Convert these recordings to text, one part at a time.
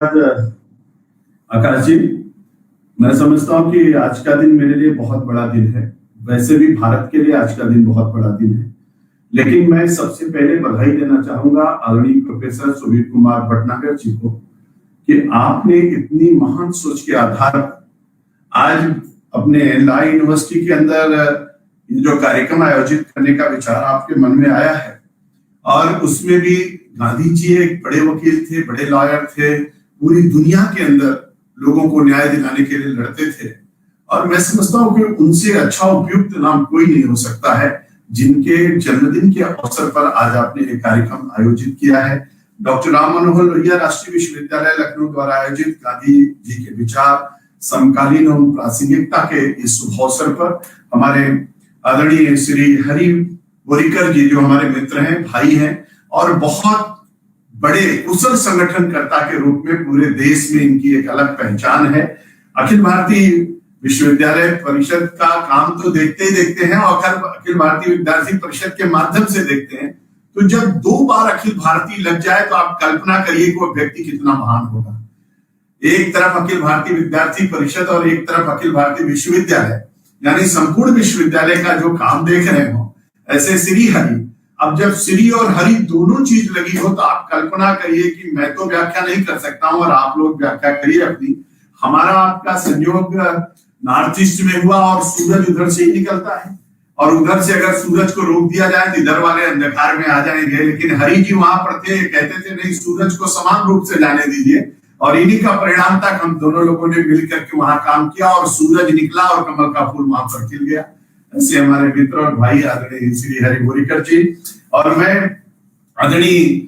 आकाश जी, मैं समझता हूँ कि आज का दिन मेरे लिए बहुत बड़ा दिन है। वैसे भी भारत के लिए आज का दिन बहुत बड़ा दिन है, लेकिन मैं सबसे पहले बधाई देना चाहूंगा आदरणीय प्रोफेसर सुबीर कुमार भटनागर जी को कि आपने इतनी महान सोच के आधार पर आज अपने ला यूनिवर्सिटी के अंदर जो कार्यक्रम आयोजित करने का विचार आपके मन में आया है। और उसमें भी गांधी जी एक बड़े वकील थे, बड़े लॉयर थे, पूरी दुनिया के अंदर लोगों को न्याय दिलाने के लिए लड़ते थे। और मैं समझता हूँ कि उनसे अच्छा उपयुक्त नाम कोई नहीं हो सकता है, जिनके जन्मदिन के अवसर पर आज आपने एक कार्यक्रम आयोजित किया है। डॉक्टर राम मनोहर लोहिया राष्ट्रीय विश्वविद्यालय लखनऊ द्वारा आयोजित गांधी जी के विचार समकालीन एवं प्रासंगिकता के इस शुभ अवसर पर हमारे आदरणीय श्री हरि बोरीकर जी, जो हमारे मित्र हैं, भाई हैं और बहुत बड़े कुशल संगठनकर्ता के रूप में पूरे देश में इनकी एक अलग पहचान है। अखिल भारतीय विश्वविद्यालय परिषद का काम तो देखते ही देखते हैं और अखिल भारतीय विद्यार्थी परिषद के माध्यम से देखते हैं। तो जब 2 बार अखिल भारतीय लग जाए तो आप कल्पना करिए कि वो व्यक्ति कितना महान होगा। एक तरफ अखिल भारतीय विद्यार्थी परिषद और एक तरफ अखिल भारतीय विश्वविद्यालय, यानी संपूर्ण विश्वविद्यालय का जो काम देख रहे हो। ऐसे श्री हरि, अब जब श्री और हरि दोनों चीज लगी हो तो आप कल्पना करिए कि मैं तो व्याख्या नहीं कर सकता हूं और आप लोग व्याख्या करिए अपनी। हमारा आपका संयोग नॉर्थ ईस्ट में हुआ और सूरज उधर से ही निकलता है, और उधर से अगर सूरज को रोक दिया जाए तो इधर वाले अंधकार में आ जाएंगे। लेकिन हरि जी वहां पर थे, कहते थे नहीं, सूरज को समान रूप से जाने दीजिए। और इन्हीं का परिणाम तक हम दोनों लोगों ने मिलकर के वहां काम किया और सूरज निकला और कमल का फूल वहां पर खिल गया। ऐसे हमारे मित्र और भाई आदरणीय श्री हरि बोरीकर जी और मैं आदरणीय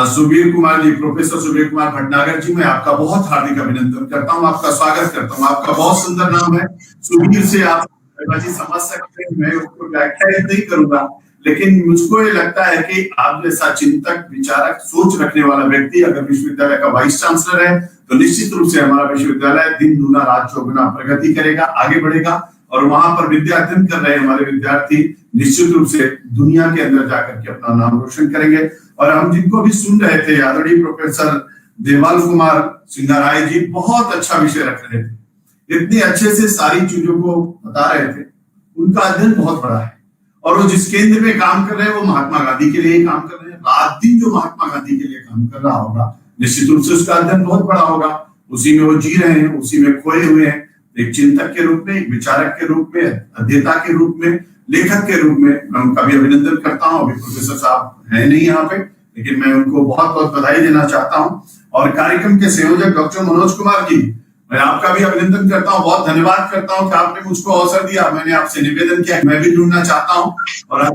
सुबीर कुमार जी, प्रोफेसर सुबीर कुमार भटनागर जी, मैं आपका बहुत हार्दिक अभिनंदन करता हूं, आपका स्वागत करता हूं। आपका बहुत सुंदर नाम है, सुबीर से आप समझ सकते हैं, मैं उसको व्याख्या नहीं करूंगा, लेकिन मुझको ये लगता है कि आप जैसा चिंतक, विचारक, सोच रखने वाला व्यक्ति अगर विश्वविद्यालय का वाइस चांसलर है तो निश्चित रूप से हमारा विश्वविद्यालय दिन दूना रात चौगुना प्रगति करेगा, आगे बढ़ेगा। और वहां पर विद्या अध्ययन कर रहे हमारे विद्यार्थी निश्चित रूप से दुनिया के अंदर जाकर के अपना नाम रोशन करेंगे। और हम जिनको भी सुन रहे थे, आदरणीय प्रोफेसर देवाल कुमार सिंगाराय जी बहुत अच्छा विषय रख रहे थे, इतने अच्छे से सारी चीजों को बता रहे थे। उनका अध्ययन बहुत बड़ा है और वो जिस केंद्र में काम कर रहे हैं वो महात्मा गांधी के लिए काम कर रहे हैं। रात दिन जो महात्मा गांधी के लिए काम कर रहा होगा, निश्चित रूप से उसका अध्ययन बहुत बड़ा होगा। उसी में वो जी रहे हैं, उसी में खोए हुए हैं, एक चिंतक के रूप में, एक विचारक के रूप में, अध्येता के रूप में, लेखक के रूप में मैं उनका भी अभिनंदन करता हूं। अभी प्रोफेसर साहब है नहीं यहाँ पे, लेकिन मैं उनको बहुत बहुत बधाई देना चाहता हूं। और कार्यक्रम के संयोजक डॉक्टर मनोज कुमार जी, मैं आपका भी अभिनंदन करता हूं, बहुत धन्यवाद करता हूं कि आपने मुझको अवसर दिया। मैंने आपसे निवेदन किया, मैं भी जुड़ना चाहता हूं। और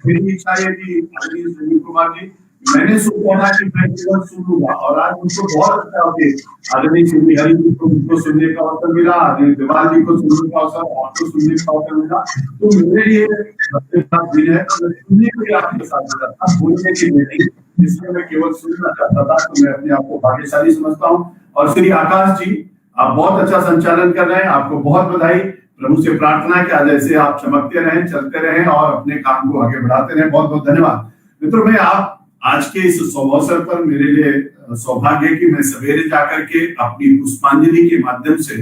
मेरी इच्छा है कि सुनील कुमार जी, मैंने सोचा था कि मैं केवल सुनूंगा और आज मुझको बहुत अच्छा हो कि आदरणीय श्री हरि जी को मुझको सुनने का अवसर मिला, आदरणीय देवाल जी को सुनने का अवसर, आपको सुनने का अवसर मिला। तो मेरे लिए दिन है, सुनने के लिए आपके साथ जुड़ा था, बोलने के लिए नहीं, जिसमें मैं केवल सुनना चाहता था। तो मैं अपने आप को भाग्यशाली समझता हूँ। और श्री आकाश जी, आप बहुत अच्छा संचालन कर रहे हैं, आपको बहुत बधाई। प्रभु से प्रार्थना है कि आज ऐसे आप चमकते रहें, चलते रहें और अपने काम को आगे बढ़ाते रहें। बहुत बहुत धन्यवाद मित्रों। मैं आप आज के इस अवसर पर मेरे लिए सौभाग्य है कि मैं सवेरे जाकर के अपनी पुष्पांजलि के माध्यम से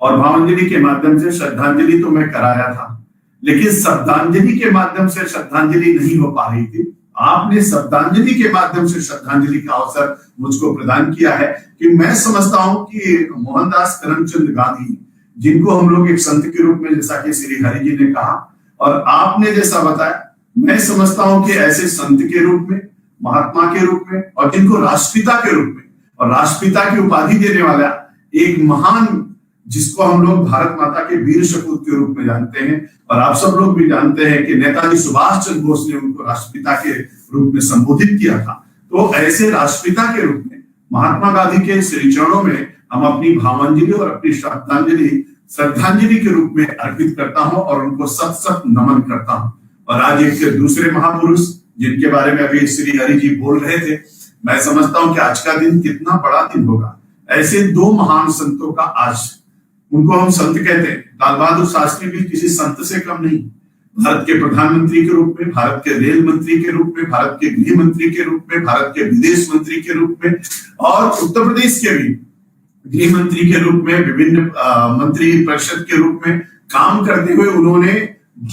और भावांजलि के माध्यम से श्रद्धांजलि तो मैं कराया था, लेकिन शब्दांजलि के माध्यम से श्रद्धांजलि नहीं हो पा रही थी। आपने शब्दांजलि के माध्यम से श्रद्धांजलि का अवसर मुझको प्रदान किया है कि मैं समझता हूं कि मोहनदास करमचंद गांधी, जिनको हम लोग एक संत के रूप में, जैसा कि श्री हरि जी ने कहा और आपने जैसा बताया, मैं समझता हूं कि ऐसे संत के रूप में, महात्मा के रूप में और जिनको राष्ट्रपिता के रूप में और राष्ट्रपिता की उपाधि देने वाला एक महान, जिसको हम लोग भारत माता के वीर सपूत के रूप में जानते हैं और आप सब लोग भी जानते हैं कि नेताजी सुभाष चंद्र बोस ने उनको राष्ट्रपिता के रूप में संबोधित किया था। तो ऐसे राष्ट्रपिता के रूप में महात्मा गांधी के श्री चरणों में हम अपनी भावांजलि और अपनी श्रद्धांजलि के रूप में अर्पित करता हूं और उनको सत सत नमन करता हूं। और आज एक दूसरे महापुरुष जिनके बारे में अभी श्री हरि जी बोल रहे थे, मैं समझता हूं कि आज का दिन कितना बड़ा दिन होगा। ऐसे 2 महान संतों का आज, उनको हम संत कहते हैं, लाल बहादुर शास्त्री भी किसी संत से कम नहीं, भारत के प्रधानमंत्री के रूप में, भारत के रेल मंत्री के रूप में, भारत के गृह मंत्री के रूप में, भारत के विदेश मंत्री के रूप में और उत्तर प्रदेश के भी गृह मंत्री के रूप में, विभिन्न मंत्री परिषद के रूप में काम करते हुए उन्होंने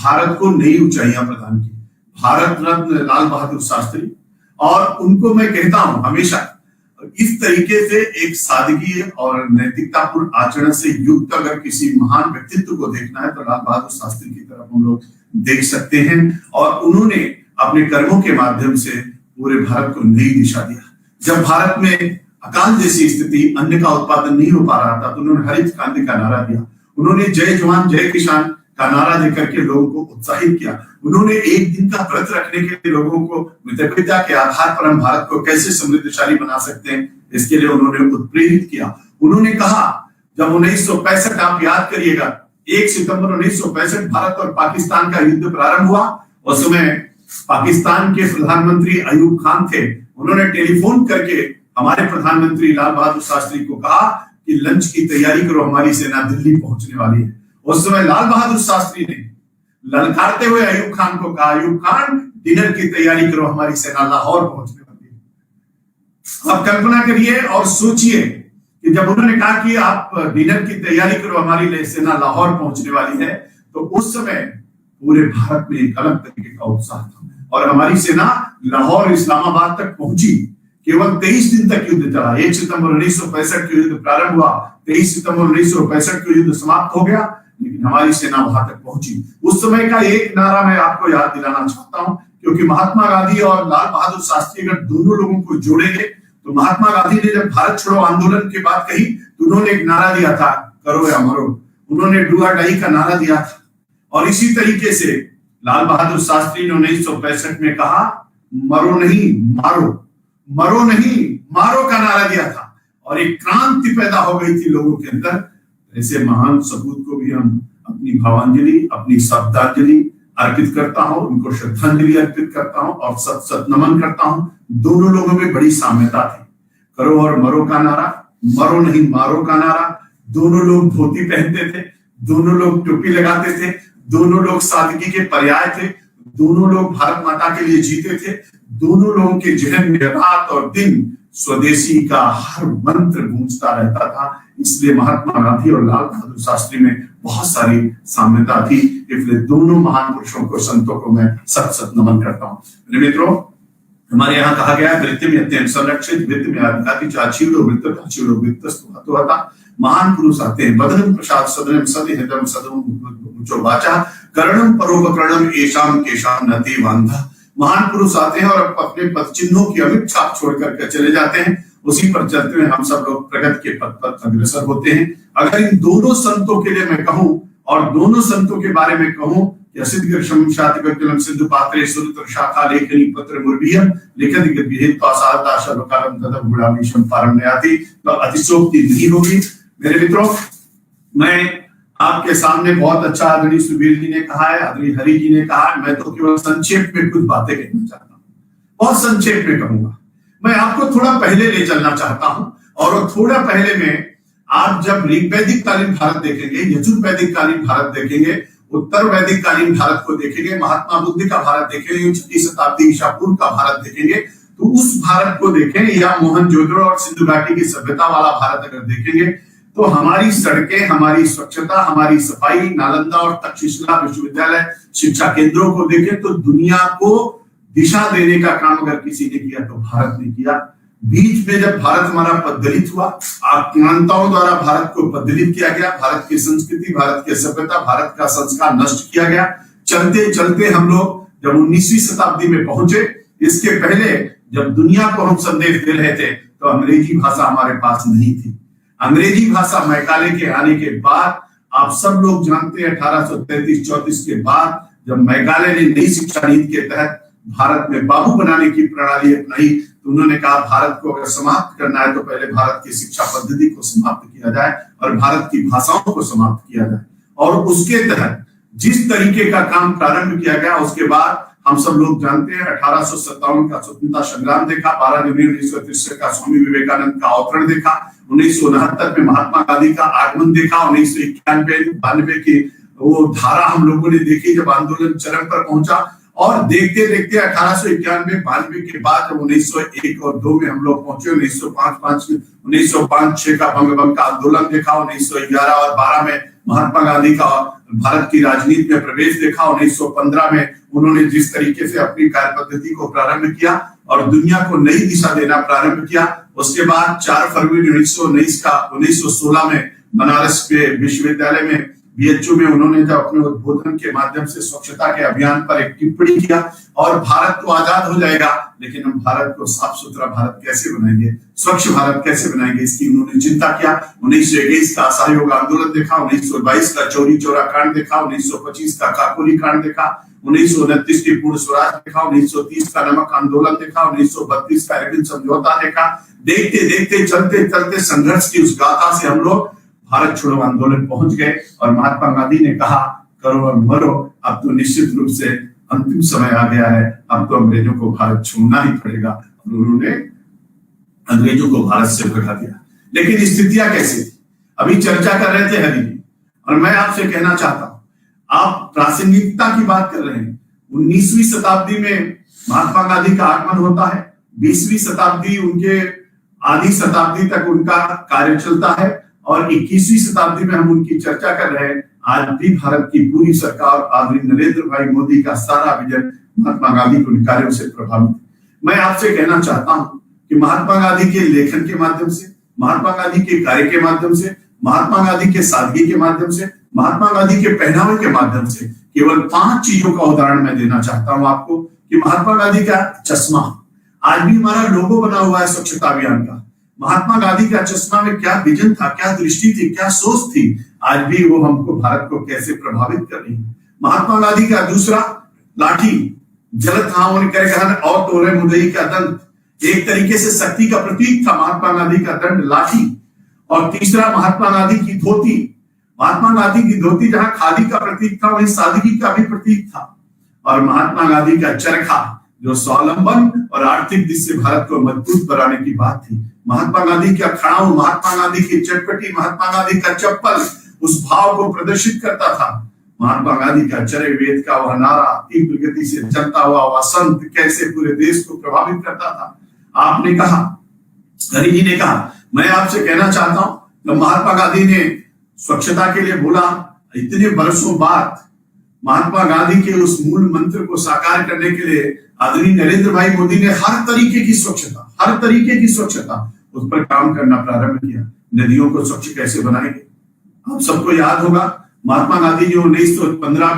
भारत को नई ऊंचाइयां प्रदान की। भारत रत्न लाल बहादुर शास्त्री, और उनको मैं कहता हूं हमेशा इस तरीके से एक सादगी और नैतिकतापूर्ण आचरण से युक्त अगर किसी महान व्यक्तित्व को देखना है तो लाल बहादुर शास्त्री की तरफ हम लोग देख सकते हैं। और उन्होंने अपने कर्मों के माध्यम से पूरे भारत को नई दिशा दिया। जब भारत में अकाल जैसी स्थिति, अन्न का उत्पादन नहीं हो पा रहा था, तो उन्होंने हरित क्रांति का नारा दिया। उन्होंने जय जवान जय किसान का नारा देकर के लोगों को उत्साहित किया। उन्होंने एक दिन का व्रत रखने के लिए लोगों को मितव्ययिता के आधार पर हम भारत को कैसे समृद्धशाली बना सकते हैं, इसके लिए उन्होंने उत्प्रेरित किया। उन्होंने कहा, जब 1965 आप याद करिएगा, 1 सितंबर 1965 भारत और पाकिस्तान का युद्ध प्रारंभ हुआ। उस समय पाकिस्तान के प्रधानमंत्री अयूब खान थे। उन्होंने टेलीफोन करके हमारे प्रधानमंत्री लाल बहादुर शास्त्री को कहा कि लंच की तैयारी करो, हमारी सेना दिल्ली पहुंचने वाली है। उस समय लाल बहादुर शास्त्री ने ललकारते हुए अयूब खान को कहा, अयूब खान डिनर की तैयारी करो, हमारी सेना लाहौर पहुंचने वाली है। अब कल्पना करिए और सोचिए कि जब उन्होंने कहा कि आप डिनर की तैयारी करो, हमारी सेना लाहौर पहुंचने वाली है, तो उस समय पूरे भारत में एक अलग तरीके का उत्साह था और हमारी सेना लाहौर इस्लामाबाद तक पहुंची। केवल 23 दिन तक युद्ध चला। 1 सितंबर 1965 को युद्ध प्रारंभ हुआ, 23 सितंबर 1965 को युद्ध समाप्त हो गया, लेकिन हमारी सेना वहां तक पहुंची। उस समय का एक नारा मैं आपको याद दिलाना चाहता हूं, क्योंकि महात्मा गांधी और लाल बहादुर शास्त्री अगर दोनों लोगों को जोड़ेंगे तो महात्मा गांधी ने जब भारत छोड़ो आंदोलन की बात कही तो उन्होंने एक नारा दिया था, करो या मरो। उन्होंने डू और डाई का नारा दिया था। और इसी तरीके से लाल बहादुर शास्त्री ने 1965 में कहा, मरो नहीं मारो, मरो नहीं मारो का नारा दिया था और एक क्रांति पैदा हो गई थी लोगों के अंदर। ऐसे महान सपूत को भी हम अपनी भावांजलि, अपनी श्रद्धांजलि अर्पित करता हूं, उनको श्रद्धांजलि अर्पित करता हूं और सत सत नमन करता हूं। दोनों लोगों में बड़ी साम्यता थी, करो और मरो का नारा, मरो नहीं मारो का नारा। दोनों लोग धोती पहनते थे, दोनों लोग टोपी लगाते थे, दोनों लोग सादगी के पर्याय थे, दोनों लोग भारत माता के लिए जीते थे। दोनों लोगों के जहन में रात और दिन स्वदेशी का हर मंत्र गूंजता रहता था। इसलिए महात्मा गांधी और लाल बहादुर शास्त्री में बहुत सारी साम्यता थी। इसलिए दोनों महान पुरुषों को, संतों को मैं सत सत नमन करता हूं। मेरे मित्रों, हमारे यहाँ कहा गया, वृत्ति में अत्यंत संरक्षित, वृत्ति में अधिकाति चाचीलो वृत्त चाचीलो वृत्तस्तु हतोहता। महान पुरुष आते हैं, बदनम प्रसाद सदनम सदि हितम सदम मुचो वाचा, करणम परोपकरणम एशाम केशाम नति वांधा। महान पुरुष आते हैं और अपने पद चिन्हों की अमिट छाप छोड़ करके चले जाते हैं। उसी पर चलते हुए हम सब लोग प्रगति के पथ पर अग्रसर होते हैं। अगर इन दोनों संतों के लिए मैं कहूं और दोनों संतों के बारे में कहूं, यसिद्गर्षम शातिगर्जलम सिंधु पात्रे सुरतर शाखा लेखनी पत्र मुर्भियम लिखति गद्भिहित्वा सारदा सर्वकालम तदम गुणामीशम पारण्यति, तो अतिशोक्ति नहीं होगी। मेरे मित्रों, मैं आपके सामने बहुत अच्छा आदरणीय सुबीर जी ने कहा है, आदरणीय हरि जी ने कहा है, मैं तो केवल संक्षेप में कुछ बातें कहना चाहता हूँ, बहुत संक्षेप में कहूंगा। मैं आपको थोड़ा पहले ले चलना चाहता हूं और थोड़ा पहले में आप जब ऋग्वैदिक कालीन भारत देखेंगे, यजुर्वैदिक कालीन भारत देखेंगे, उत्तर वैदिक कालीन भारत को देखेंगे, महात्मा बुद्ध का भारत देखेंगे, 6वीं शताब्दी ईसा पूर्व का भारत देखेंगे, तो उस भारत को देखें या मोहनजोदड़ो और सिंधु घाटी की सभ्यता वाला भारत अगर देखेंगे तो हमारी सड़कें, हमारी स्वच्छता, हमारी सफाई, नालंदा और तक्षशिला विश्वविद्यालय शिक्षा केंद्रों को देखें तो दुनिया को दिशा देने का काम अगर किसी ने किया तो भारत ने किया। बीच में जब भारत हमारा पददलित हुआ, आक्रांताओं द्वारा भारत को पददलित किया गया, भारत की संस्कृति, भारत की सभ्यता, भारत का संस्कार नष्ट किया गया। चलते चलते हम लोग जब 19वीं शताब्दी में पहुंचे, इसके पहले जब दुनिया को हम संदेश दे रहे थे तो अंग्रेजी भाषा हमारे पास नहीं थी। अंग्रेजी भाषा मैकाले के आने के बाद, आप सब लोग जानते हैं 1833-34 के बाद जब मैकाले ने नई शिक्षा नीति के तहत भारत में बाबू बनाने की प्रणाली अपनाई तो उन्होंने कहा भारत को अगर समाप्त करना है तो पहले भारत की शिक्षा पद्धति को समाप्त किया जाए और भारत की भाषाओं को समाप्त किया जाए। और उसके तहत जिस तरीके का काम प्रारंभ किया गया, उसके बाद हम सब लोग जानते हैं 1857 का स्वतंत्रता संग्राम देखा, 12 जनवरी 1963 का स्वामी विवेकानंद का अवतरण देखा, 1969 में महात्मा गांधी का आगमन देखा, 1991-92 की वो धारा हम लोगों ने देखी जब आंदोलन चरम पर पहुंचा। और देखते देखते 1891-92 के बाद जब 1901 और 2 में हम लोग पहुंचे, 1905-6 का बंग का आंदोलन देखा, 1911 और 12 में महात्मा गांधी का भारत की राजनीति में प्रवेश देखा, 1915 में उन्होंने जिस तरीके से अपनी कार्य पद्धति को प्रारंभ किया और दुनिया को नई दिशा देना प्रारंभ किया। उसके बाद 4 फरवरी 1916 में बनारस के विश्वविद्यालय में बीएचयू में उन्होंने जब अपने उद्बोधन के माध्यम से स्वच्छता के अभियान पर एक टिप्पणी किया और भारत तो आजाद हो जाएगा, लेकिन हम भारत को साफ सुथरा भारत कैसे बनाएंगे, स्वच्छ भारत कैसे बनाएंगे, इसकी उन्होंने चिंता किया। 1921 का असहयोग आंदोलन देखा, 1922 का चौरी चौरा कांड देखा, 1925 का काकोरी कांड देखा, 1929 की पूर्ण स्वराज देखा, 1930 का नमक आंदोलन देखा, 1932 का एरविन समझौता देखा। देखते देखते चलते चलते संघर्ष की उस गाथा से हम लोग भारत छोड़ो आंदोलन पहुंच गए और महात्मा गांधी ने कहा करो और मरो, अब तो निश्चित रूप से अंतिम समय आ गया है, अब तो अंग्रेजों को भारत छोड़ना ही पड़ेगा। और उन्होंने अंग्रेजों को भारत से भगा दिया। लेकिन स्थितियां कैसी थी, अभी चर्चा कर रहे थे हरि जी, और मैं आपसे कहना चाहता हूं, आप प्रासंगिकता की बात कर रहे हैं। 19वीं शताब्दी में महात्मा गांधी का आगमन होता है, 20वीं शताब्दी उनके आधी शताब्दी तक उनका कार्य चलता है और 21वीं शताब्दी में हम उनकी चर्चा कर रहे हैं। आज भी भारत की पूरी सरकार आदरणीय नरेंद्र भाई मोदी का सारा विजन महात्मा गांधी के उन कार्यों से प्रभावित है। मैं आपसे कहना चाहता हूं कि महात्मा गांधी के लेखन के माध्यम से, महात्मा गांधी के कार्य के माध्यम से, महात्मा गांधी के सादगी के माध्यम से, महात्मा गांधी के पहनावे के माध्यम से केवल 5 चीजों का उदाहरण मैं देना चाहता हूं आपको कि महात्मा गांधी का चश्मा आज भी हमारा लोगो बना हुआ है स्वच्छता अभियान का। महात्मा गांधी का चश्मा में क्या विजन था, क्या दृष्टि थी, क्या सोच थी, आज भी वो हमको भारत को कैसे प्रभावित कर रही है। महात्मा गांधी का दूसरा लाठी जलत और तोरे मुदई का दंड, एक तरीके से शक्ति का प्रतीक था महात्मा गांधी का दंड लाठी। और तीसरा महात्मा गांधी की धोती, महात्मा गांधी की धोती जहां खादी का प्रतीक था वहीं सादगी का भी प्रतीक था। और महात्मा गांधी का चरखा जो स्वावलंबन और आर्थिक दृष्टि से भारत को मजबूत बनाने की बात थी। महात्मा गांधी का खड़ाऊ, महात्मा गांधी की चटपटी, महात्मा गांधी का चप्पल उस भाव को प्रदर्शित करता था। महात्मा गांधी का चरे वेद का वह नारा तीव्र गति से चलता हुआ वसंत कैसे पूरे देश को प्रभावित करता था। आपने कहा, हरि जी ने कहा, मैं आपसे कहना चाहता हूं जब महात्मा गांधी ने स्वच्छता के लिए बोला, इतने वर्षों बाद महात्मा गांधी के उस मूल मंत्र को साकार करने के लिए आदरणीय नरेंद्र भाई मोदी ने हर तरीके की स्वच्छता उस पर काम करना प्रारंभ किया। नदियों को स्वच्छ कैसे बनाएंगे, आप सबको याद होगा महात्मा गांधी जो 1915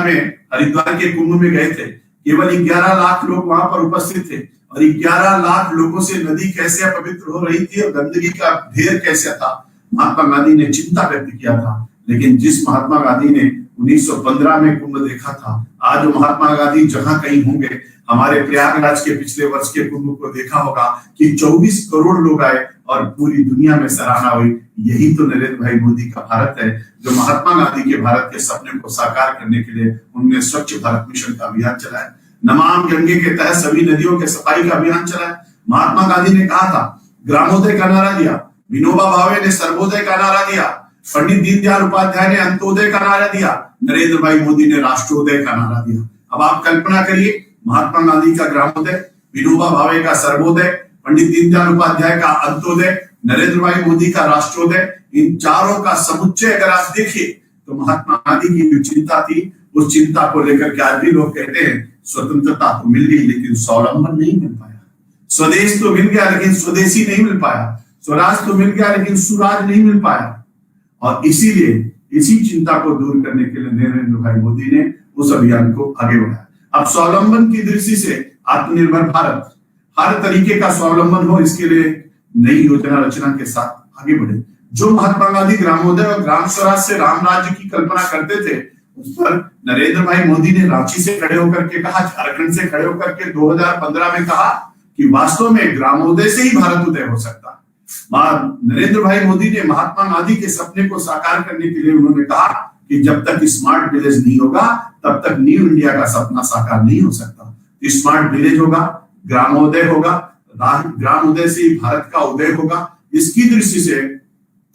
में हरिद्वार के कुंभ में गए थे, केवल 11 लाख लोग वहां पर उपस्थित थे और 11 लाख लोगों से नदी कैसे अपवित्र हो रही थी और गंदगी का ढेर कैसे था। महात्मा गांधी ने चिंता व्यक्त किया था, लेकिन जिस महात्मा गांधी ने 1915 में कुंभ देखा था, आज महात्मा गांधी जहां कहीं होंगे, हमारे प्रयागराज के पिछले वर्ष के कुंभ को देखा होगा कि 24 करोड़ लोग आए और पूरी दुनिया में सराहना हुई। यही तो नरेंद्र भाई मोदी का भारत है, जो महात्मा गांधी के भारत के सपने को साकार करने के लिए उन्होंने स्वच्छ भारत मिशन का अभियान चलाया। नमामि गंगे के तहत सभी नदियों के सफाई का अभियान चलाया। महात्मा गांधी ने कहा था, ग्रामोदय का नारा दिया, विनोबा भावे ने सर्वोदय का नारा दिया, पंडित दीनदयाल उपाध्याय ने अंत्योदय का नारा दिया, नरेंद्र भाई मोदी ने राष्ट्रोदय का नारा दिया। अब आप कल्पना करिए, महात्मा गांधी का ग्रामोदय, विनोबा भावे का सर्वोदय, पंडित दीनदयाल उपाध्याय का अंत्योदय, नरेंद्र भाई मोदी का राष्ट्रोदय, इन चारों का समुच्चय अगर आप देखिए तो महात्मा गांधी की जो चिंता थी, उस चिंता को लेकर के आज भी लोग कहते हैं स्वतंत्रता तो मिल गई लेकिन स्वावलंबन नहीं मिल पाया, स्वदेश तो मिल गया लेकिन स्वदेशी नहीं मिल पाया, स्वराज तो मिल गया लेकिन सुराज नहीं मिल पाया। और इसीलिए इसी चिंता को दूर करने के लिए नरेंद्र भाई मोदी ने उस अभियान को आगे बढ़ाया। अब स्वावलंबन की दृष्टि से आत्मनिर्भर भारत, हर तरीके का स्वावलंबन हो, इसके लिए नई योजना रचना के साथ आगे बढ़े। जो महात्मा गांधी ग्रामोदय और ग्राम स्वराज से राम राज्य की कल्पना करते थे, उस पर नरेंद्र भाई मोदी ने रांची से खड़े होकर के कहा, झारखंड से खड़े होकर के 2015 में कहा कि वास्तव में ग्रामोदय से ही भारत उदय हो सकता है। नरेंद्र भाई मोदी ने महात्मा गांधी के सपने को साकार करने के लिए उन्होंने कहा कि जब तक स्मार्ट विलेज नहीं होगा तब तक न्यू इंडिया का सपना साकार नहीं हो सकता। स्मार्ट विलेज होगा, ग्रामोदय होगा, ग्रामोदय से भारत का उदय होगा। इसकी दृष्टि से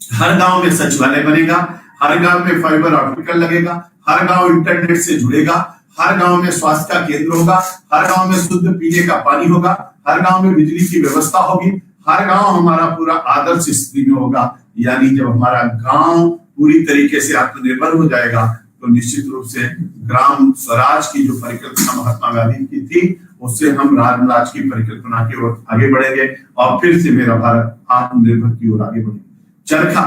हर गांव में सचिवालय बनेगा, हर गांव में फाइबर ऑप्टिकल लगेगा, हर गांव इंटरनेट से जुड़ेगा, हर गांव में स्वास्थ्य का केंद्र होगा, हर गांव में शुद्ध पीने का पानी होगा, हर गांव में बिजली की व्यवस्था होगी, हर गांव हमारा पूरा आदर्श स्थिति में होगा। यानी जब हमारा गांव पूरी तरीके से आत्मनिर्भर हो जाएगा तो निश्चित रूप से ग्राम स्वराज की जो परिकल्पना महात्मा गांधी की थी, उससे हम राज की परिकल्पना की ओर आगे बढ़ेंगे और फिर से मेरा भारत आत्मनिर्भर की ओर आगे बढ़ेगा। चरखा,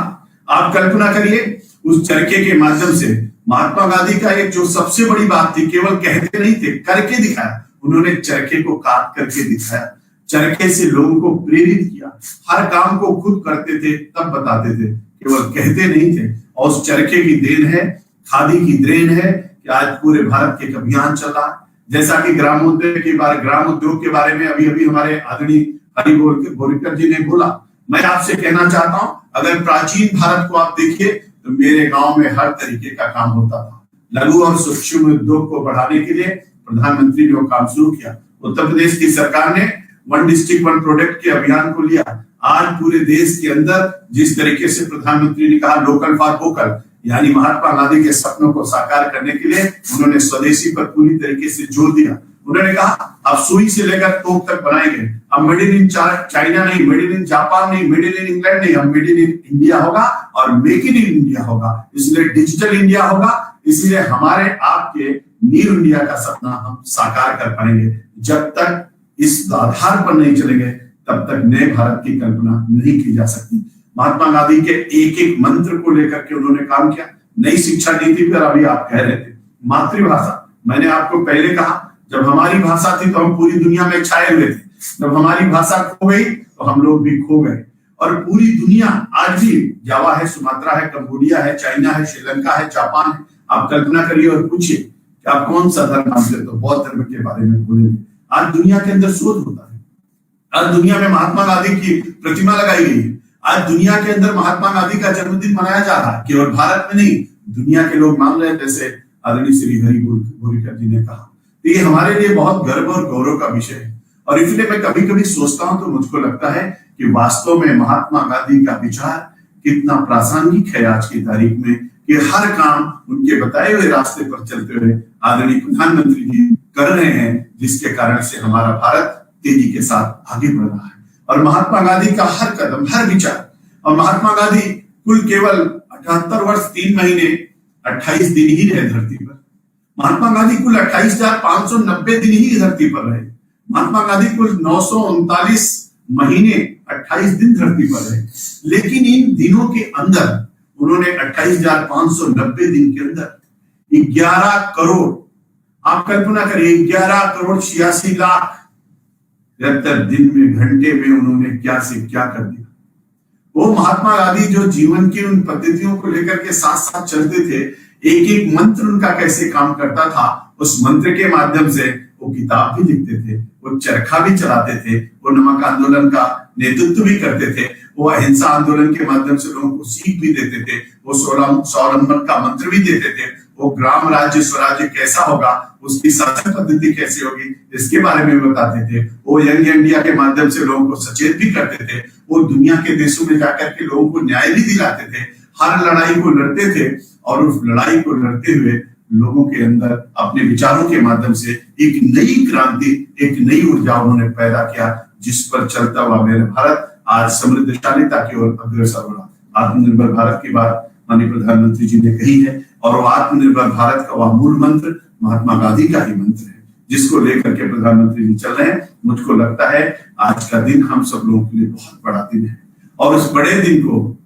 आप कल्पना करिए, उस चरखे के माध्यम से महात्मा गांधी का एक जो सबसे बड़ी बात थी, केवल कहते नहीं थे, करके दिखाया। उन्होंने चरखे को काट करके दिखाया, चरखे से लोगों को प्रेरित किया, हर काम को खुद करते थे, तब बताते थे, केवल कहते नहीं थे। और उस चरखे की देन है, खादी की देन है कि आज पूरे भारत के एक अभियान चल रहा है। जैसा कि ग्राम उद्योग के बारे में अभी अभी हमारे आदरणीय हरि बोरकर जी ने बोला, मैं आपसे कहना चाहता हूं, अगर प्राचीन भारत को आप देखिए तो मेरे गांव में हर तरीके का काम होता था। लघु और सूक्ष्म उद्योग को बढ़ाने के लिए प्रधानमंत्री ने वो काम शुरू किया। उत्तर प्रदेश की सरकार ने वन डिस्ट्रिक्ट वन प्रोडक्ट के अभियान को लिया। आज पूरे देश के अंदर जिस तरीके से प्रधानमंत्री ने कहा लोकल फॉर वोकल, यानी महात्मा गांधी के सपनों को साकार करने के लिए उन्होंने स्वदेशी पर पूरी तरीके से जोर दिया। उन्होंने कहा अब सुई से लेकर तोप तक बनाएंगे, अब मेड इन चाइना नहीं, मेड इन जापान नहीं, मेड इन इंग्लैंड नहीं, अब मेड इन इंडिया होगा और मेक इन इंडिया होगा। इसलिए डिजिटल इंडिया होगा, इसलिए हमारे आपके न्यू इंडिया का सपना हम साकार कर पाएंगे। जब तक इस आधार पर नहीं चलेंगे तब तक नए भारत की कल्पना नहीं की जा सकती। महात्मा गांधी के एक एक मंत्र को लेकर के उन्होंने काम किया। नई शिक्षा नीति पर अभी आप कह रहे थे, मातृभाषा, मैंने आपको पहले कहा जब हमारी भाषा थी तो हम पूरी दुनिया में छाए हुए थे, जब हमारी भाषा खो गई तो हम लोग भी खो गए। और पूरी दुनिया आज भी, जावा है, सुमात्रा है, कंबोडिया है, चाइना है, श्रीलंका है, जापान है, आप कल्पना करिए और पूछिए कि आप कौन सा धर्म मानते हो, तो बौद्ध धर्म के बारे में बोलेंगे। आज दुनिया के अंदर शोध होता है, आज दुनिया में महात्मा गांधी की प्रतिमा लगाई गई है, आज दुनिया के अंदर महात्मा गांधी का जन्मदिन मनाया जा रहा है। केवल भारत में नहीं, दुनिया के लोग मान रहे हैं, जैसे आदरणीय श्री हरि बोरकर जी ने कहा। तो ये हमारे लिए बहुत गर्व और गौरव का विषय है। और इसलिए मैं कभी कभी सोचता हूं तो मुझको लगता है कि वास्तव में महात्मा गांधी का विचार कितना प्रासंगिक है आज की तारीख में, कि हर काम उनके बताए हुए रास्ते पर चलते हुए आदरणीय प्रधानमंत्री जी कर रहे हैं, जिसके कारण से हमारा भारत तेजी के साथ आगे बढ़ रहा है। और महात्मा गांधी का हर कदम, हर विचार, और महात्मा गांधी कुल केवल 78 वर्ष 3 महीने 28 दिन ही रहे धरती पर। महात्मा गांधी कुल 28,590 दिन ही धरती पर रहे। महात्मा गांधी कुल 939 महीने 28 दिन धरती पर रहे। लेकिन इन दिनों के अंदर उन्होंने 28,590 दिन के अंदर 11 करोड़, आप कल्पना करिए, 11 करोड़ 86 लाख 73 दिन में, घंटे में उन्होंने क्या से क्या कर दिया। वो महात्मा गांधी जो जीवन की उन पद्धतियों को लेकर के साथ साथ चलते थे, एक एक मंत्र उनका कैसे काम करता था, उस मंत्र के माध्यम से वो किताब भी लिखते थे, वो चरखा भी चलाते थे, वो नमक आंदोलन का नेतृत्व भी करते थे, वो अहिंसा आंदोलन के माध्यम से लोगों को सीख भी देते थे, वो स्वावलंबन का मंत्र भी देते थे, वो ग्राम राज्य स्वराज्य कैसा होगा, उसकी शासन पद्धति कैसी होगी, इसके बारे में बताते थे। वो यंग इंडिया के माध्यम से लोगों को सचेत भी करते थे। वो दुनिया के देशों में जाकर के लोगों को न्याय भी दिलाते थे, हर लड़ाई को लड़ते थे, और उस लड़ाई को लड़ते हुए लोगों के अंदर अपने विचारों के माध्यम से एक नई क्रांति, एक नई ऊर्जा उन्होंने पैदा किया, जिस पर चलता हुआ मेरा भारत आज समृद्धशालीता की ओर अग्रसर हो रहा। आत्मनिर्भर भारत की बात माननीय प्रधानमंत्री जी ने कही है, और वो आत्मनिर्भर भारत का वह मूल मंत्र महात्मा गांधी का ही मंत्र है, जिसको लेकर के प्रधानमंत्री जी चल रहे हैं। मुझको लगता है आज का दिन हम सब लोगों के लिए बहुत बड़ा दिन है, और उस बड़े दिन को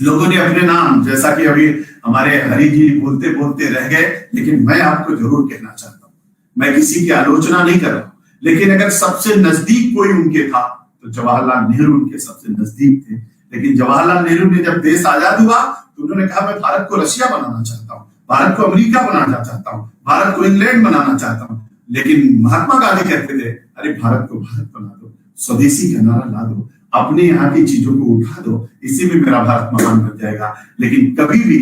लोगों ने अपने नाम, जैसा कि अभी हमारे हरि जी बोलते बोलते रह गए, लेकिन मैं आपको जरूर कहना चाहता हूं, मैं किसी की आलोचना नहीं कर रहा हूं, लेकिन अगर सबसे नजदीक कोई उनके था तो जवाहरलाल नेहरू उनके सबसे नजदीक थे। लेकिन जवाहरलाल नेहरू ने जब देश आजाद हुआ तो उन्होंने कहा मैं भारत को रशिया बनाना चाहता हूँ, भारत को अमेरिका बनाना चाहता हूँ, भारत को इंग्लैंड बनाना चाहता हूँ। लेकिन महात्मा गांधी कहते थे अरे भारत को भारत बना दो, स्वदेशी का नारा ला दो, अपने यहाँ की चीजों को उठा दो, इसी में मेरा भारत महान बन जाएगा। लेकिन कभी भी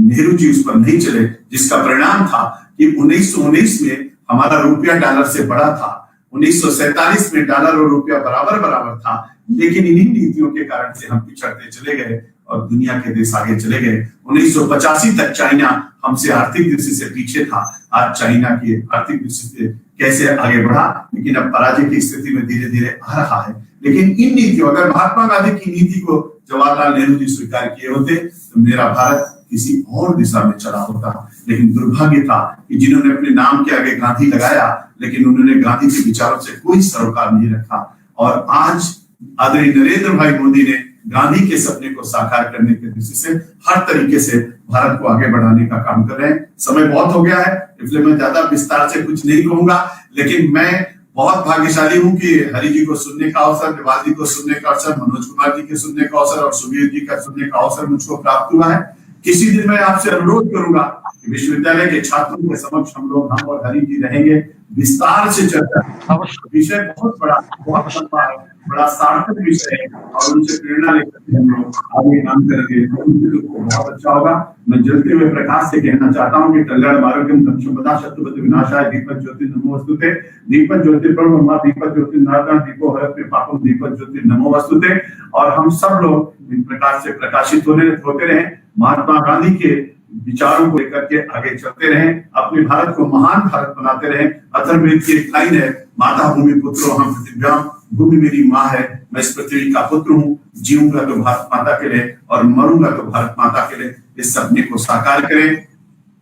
नेहरू जी उस पर नहीं चले, जिसका परिणाम था कि 1919 में हमारा रुपया डॉलर से बड़ा था, 1947 में डॉलर और रुपया बराबर था, लेकिन इन्हीं नीतियों के कारण से हम पिछड़ते चले गए। और दुनिया के देश आगे चले गए। 1985 तक चाइना हमसे आर्थिक दृष्टि से पीछे था। आज चाइना की आर्थिक दृष्टि से कैसे आगे बढ़ा, लेकिन अब पराजय की स्थिति में धीरे धीरे आ रहा है। लेकिन इन नीतियों, अगर महात्मा गांधी की नीति को जवाहरलाल नेहरू जी स्वीकार किए होते तो मेरा भारत किसी और दिशा में चला होता। लेकिन दुर्भाग्य था कि जिन्होंने अपने नाम के आगे गांधी लगाया, लेकिन उन्होंने गांधी के विचारों से कोई सरोकार नहीं रखा। और आज आदरणीय नरेंद्र भाई मोदी ने गांधी के सपने को साकार करने की दृष्टि से हर तरीके से भारत को आगे बढ़ाने का काम कर रहे हैं। समय बहुत हो गया है, इसलिए मैं ज्यादा विस्तार से कुछ नहीं कहूंगा, लेकिन मैं बहुत भाग्यशाली हूं कि हरि जी को सुनने का अवसर, देवाल जी को सुनने का अवसर, मनोज कुमार जी के सुनने का अवसर और सुबीर जी का सुनने का अवसर मुझको प्राप्त हुआ है। किसी दिन मैं आपसे अनुरोध करूंगा कि विश्वविद्यालय के छात्रों के समक्ष हम और हरि जी रहेंगे, विस्तार से चर्चा। विषय बहुत बड़ा, बहुत लंबा है, बड़ा सार्थक विषय है और उनसे प्रेरणा लेकर हम लोग आगे काम करेंगे तो बहुत अच्छा होगा। मैं जलते हुए प्रकाश से कहना चाहता हूँ कि कल्याण आरोग्यम धनसंपदा शत्रुपति विनाशाय दीपक ज्योति नमो वस्तुते, दीपक ज्योति ब्रह्म दीपक ज्योति नारायण दीपो हरत में पापम दीपक ज्योति नमो वस्तुते। और हम सब लोग इन प्रकाश से प्रकाशित होते रहे, महात्मा गांधी के विचारों को लेकर के आगे चलते रहें, अपने भारत को महान भारत बनाते रहें। अथर्ववेद की एक लाइन है, माता भूमि पुत्रो हम पृथिव्याम, भूमि मेरी माँ है, मैं इस पृथ्वी का पुत्र हूँ, जीऊंगा तो भारत माता के लिए और मरूंगा तो भारत माता के लिए। इस सपने को साकार करें।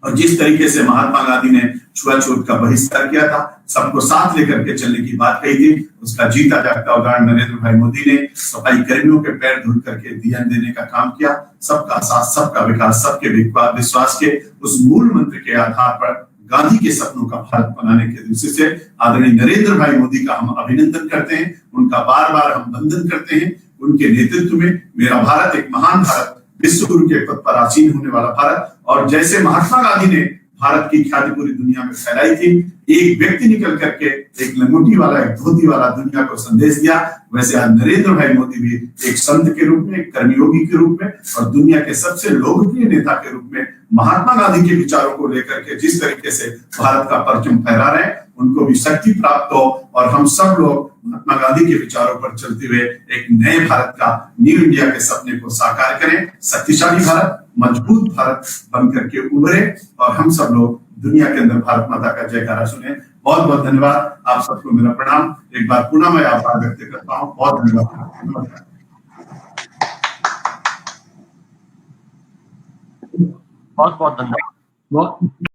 और जिस तरीके से महात्मा गांधी ने छुआछूत का बहिष्कार किया था, सबको साथ लेकर के चलने की बात कही थी, उसका जीता जागता उदाहरण नरेंद्र भाई मोदी ने सफाई कर्मियों के पैर धुल करके ध्यान देने का काम किया। सबका साथ, सबका विकास, सबके विश्वास के उस मूल मंत्र के आधार पर गांधी के सपनों का भारत बनाने के दृष्टि से आदरणीय नरेंद्र भाई मोदी का हम अभिनंदन करते हैं, उनका बार बार हम वंदन करते हैं। उनके नेतृत्व में मेरा भारत एक महान भारत, विश्व गुरु के पद पर आसीन होने वाला भारत। और जैसे महात्मा गांधी ने भारत की ख्याति पूरी दुनिया में फैलाई थी, एक व्यक्ति निकल करके एक लंगोटी वाला, एक धोती वाला दुनिया को संदेश दिया, वैसे आज नरेंद्र भाई मोदी भी एक संत के रूप में, एक कर्मयोगी के रूप में और दुनिया के सबसे लोकप्रिय नेता के रूप में महात्मा गांधी के विचारों को लेकर के जिस तरीके से भारत का परचम फहरा रहे हैं, उनको भी शक्ति प्राप्त हो और हम सब लोग महात्मा गांधी के विचारों पर चलते हुए एक नए भारत का, न्यू इंडिया के सपने को साकार करें। शक्तिशाली भारत, मजबूत भारत बन करके उभरे और हम सब लोग दुनिया के अंदर भारत माता का जयकारा सुने। बहुत बहुत धन्यवाद, आप सबको मेरा प्रणाम। एक बार पुनः मैं आभार व्यक्त करता हूँ। बहुत धन्यवाद। बहुत बहुत धन्यवाद।